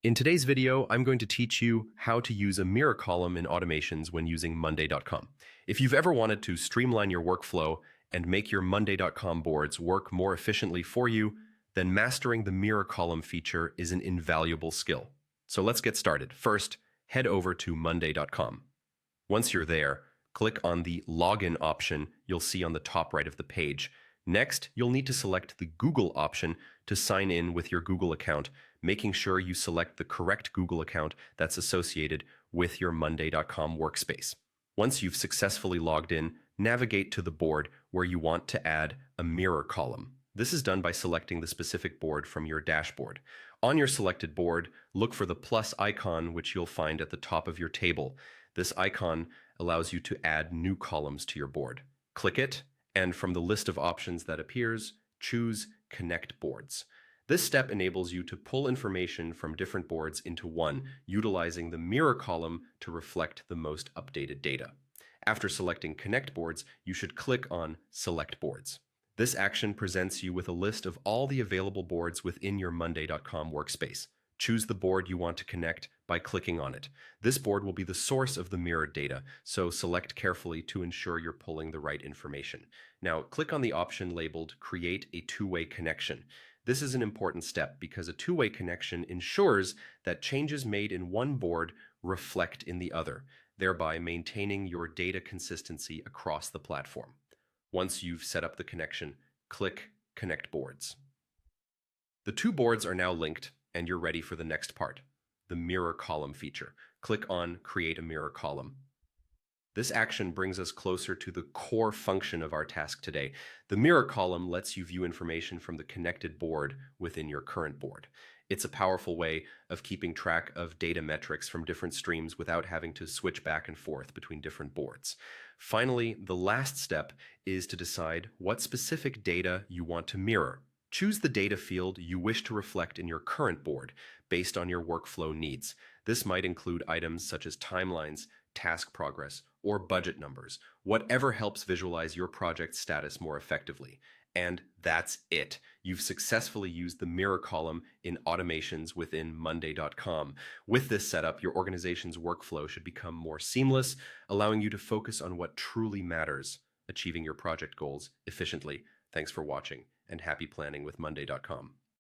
In today's video, I'm going to teach you how to use a mirror column in automations when using Monday.com. If you've ever wanted to streamline your workflow and make your Monday.com boards work more efficiently for you, then mastering the mirror column feature is an invaluable skill. So let's get started. First, head over to Monday.com. Once you're there, click on the Login option you'll see on the top right of the page. Next, you'll need to select the Google option to sign in with your Google account, making sure you select the correct Google account that's associated with your Monday.com workspace. Once you've successfully logged in, navigate to the board where you want to add a mirror column. This is done by selecting the specific board from your dashboard. On your selected board, look for the plus icon, which you'll find at the top of your table. This icon allows you to add new columns to your board. Click it, and from the list of options that appears, choose Connect Boards. This step enables you to pull information from different boards into one, utilizing the mirror column to reflect the most updated data. After selecting Connect Boards, you should click on Select Boards. This action presents you with a list of all the available boards within your Monday.com workspace. Choose the board you want to connect by clicking on it. This board will be the source of the mirrored data, so select carefully to ensure you're pulling the right information. Now, click on the option labeled Create a Two-Way Connection. This is an important step because a two-way connection ensures that changes made in one board reflect in the other, thereby maintaining your data consistency across the platform. Once you've set up the connection, click Connect Boards. The two boards are now linked, and you're ready for the next part, the mirror column feature. Click on Create a Mirror Column. This action brings us closer to the core function of our task today. The mirror column lets you view information from the connected board within your current board. It's a powerful way of keeping track of data metrics from different streams without having to switch back and forth between different boards. Finally, the last step is to decide what specific data you want to mirror. Choose the data field you wish to reflect in your current board based on your workflow needs. This might include items such as timelines, task progress, or budget numbers, whatever helps visualize your project status more effectively. And that's it. You've successfully used the mirror column in automations within Monday.com. With this setup, your organization's workflow should become more seamless, allowing you to focus on what truly matters, achieving your project goals efficiently. Thanks for watching, and happy planning with Monday.com.